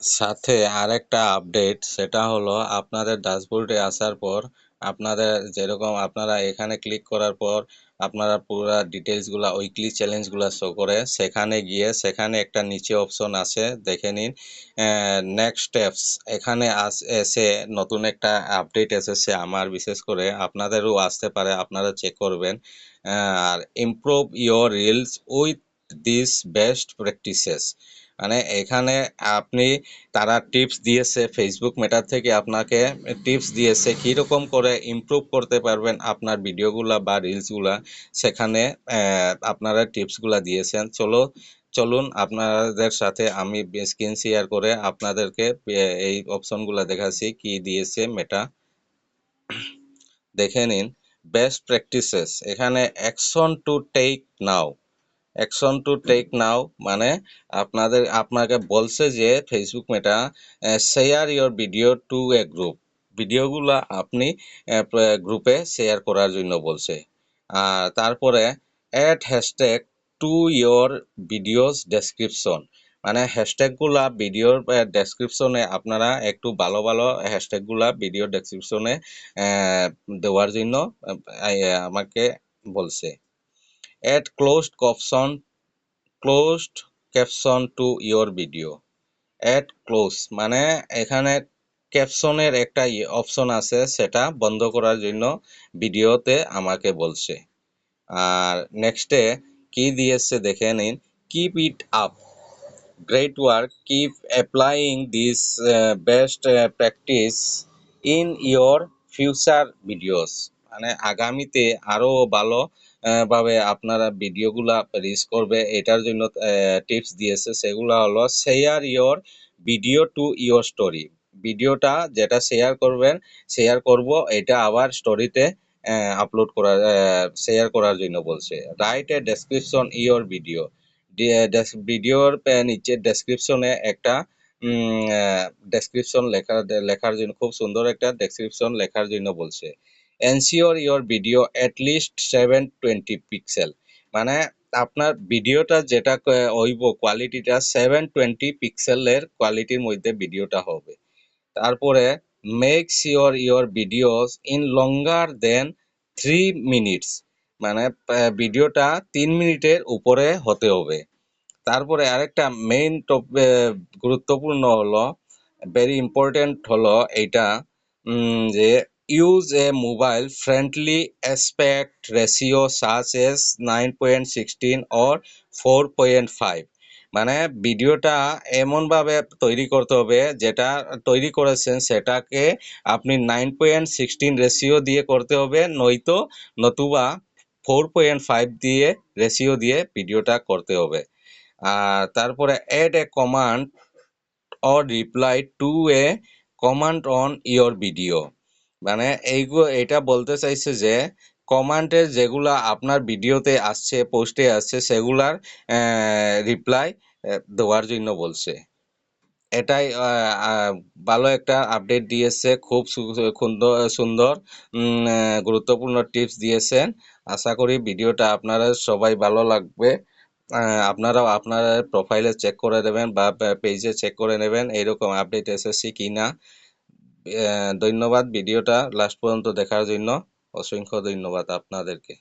সাথে আরেকটা আপডেট, সেটা হলো আপনাদের ড্যাশবোর্ডে আসার পর আপনাদের যেরকম আপনারা এখানে ক্লিক করার পর আপনারা পুরো ডিটেলসগুলো উইকলি চ্যালেঞ্জগুলো শো করে, সেখানে গিয়ে সেখানে একটা নিচে অপশন আছে, দেখে নিন নেক্সট স্টেপস। এখানে এসে নতুন একটা আপডেট এসেছে, আমার বিশেষ করে আপনাদেরও আসতে পারে, আপনারা চেক করবেন। আর improve your reels with this best practices, মানে এখানে আপনি তারা টিপস দিয়েছে, ফেসবুক মেটার থেকে আপনাকে টিপস দিয়েছে কীরকম করে ইমপ্রুভ করতে পারবেন আপনার ভিডিওগুলা বা রিলসগুলা, সেখানে আপনারা টিপসগুলা দিয়েছেন। চলুন আপনাদের সাথে আমি স্ক্রিন শেয়ার করে আপনাদেরকে এই অপশনগুলা দেখাচ্ছি কি দিয়েছে মেটা, দেখে নিন। বেস্ট প্র্যাকটিসেস, এখানে action to take now. Action to take now মানে আপনাকে বলছে যে Facebook Meta share your video to a group, ভিডিওগুলো আপনি গ্রুপে শেয়ার করার জন্য বলছে। আর তারপরে add hashtag to your videos description, মানে হ্যাশট্যাগুলা ভিডিওর ডেসক্রিপশনে আপনারা একটু ভালো ভালো হ্যাশট্যাগুলা ভিডিও ডেসক্রিপশনে দেওয়ার জন্য আমাকে বলছে। Add closed caption to your video. Add close মানে এখানে ক্যাপশনের একটা অপশন আছে, সেটা বন্ধ করার জন্য ভিডিওতে আমাকে বলছে। আর নেক্সটে কি দিয়েছে দেখে নিন। Keep it up, great work, keep applying this best practice in your future videos, মানে আগামীতে আরও ভালো ভাবে আপনারা ভিডিওগুলা রিচ করবে, এটার জন্য টিপস দিয়েছে। সেগুলো হলো share your video to your story, ভিডিওটা যেটা শেয়ার করব এটা আবার স্টোরিতে আপলোড করার শেয়ার করার জন্য বলছে। Write a description your video, ভিডিওর নিচে ডেসক্রিপশনে একটা ডেসক্রিপশন লেখার জন্য, খুব সুন্দর একটা ডেসক্রিপশন লেখার জন্য বলছে। Ensure your video at least 720 pixel, মানে আপনার ভিডিওটা যেটা হইব কোয়ালিটিটা 720 পিক্সেলের কোয়ালিটির মধ্যে ভিডিওটা হবে। তারপরে make sure your videos in longer than 3 minutes, মানে ভিডিওটা 3 মিনিটের উপরে হতে হবে। তারপরে আরেকটা মেইন গুরুত্বপূর্ণ হলো, ভেরি ইম্পর্টেন্ট হলো এইটা, যে use a mobile friendly aspect ratio such as 9.16 or 4.5, মানে ভিডিওটা এমনভাবে তৈরি করতে হবে, যেটা তৈরি করেছেন সেটাকে আপনি 9.16 রেশিও দিয়ে করতে হবে, নতুবা 4.5 দিয়ে রেশিও দিয়ে ভিডিওটা করতে হবে। আর তারপরে add a command or reply to a command on your video, মানে এটা বলতে চাইছে যে কমান্ডের যেগুলা আপনার ভিডিওতে আসছে, পোস্টে আসছে, সেগুলার রিপ্লাই দেওয়ার জন্য বলছে। এটাই ভালো একটা আপডেট দিয়েছে, খুব সুন্দর গুরুত্বপূর্ণ টিপস দিয়েছেন। আশা করি ভিডিওটা আপনারা সবাই ভালো লাগবে। আপনারাও আপনার প্রোফাইলে চেক করে নেবেন বা পেজে চেক করে নেবেন এইরকম আপডেট এসেছে কি না। ধন্যবাদ ভিডিওটা লাস্ট পর্যন্ত দেখার জন্য, অসংখ্য ধন্যবাদ আপনাদেরকে।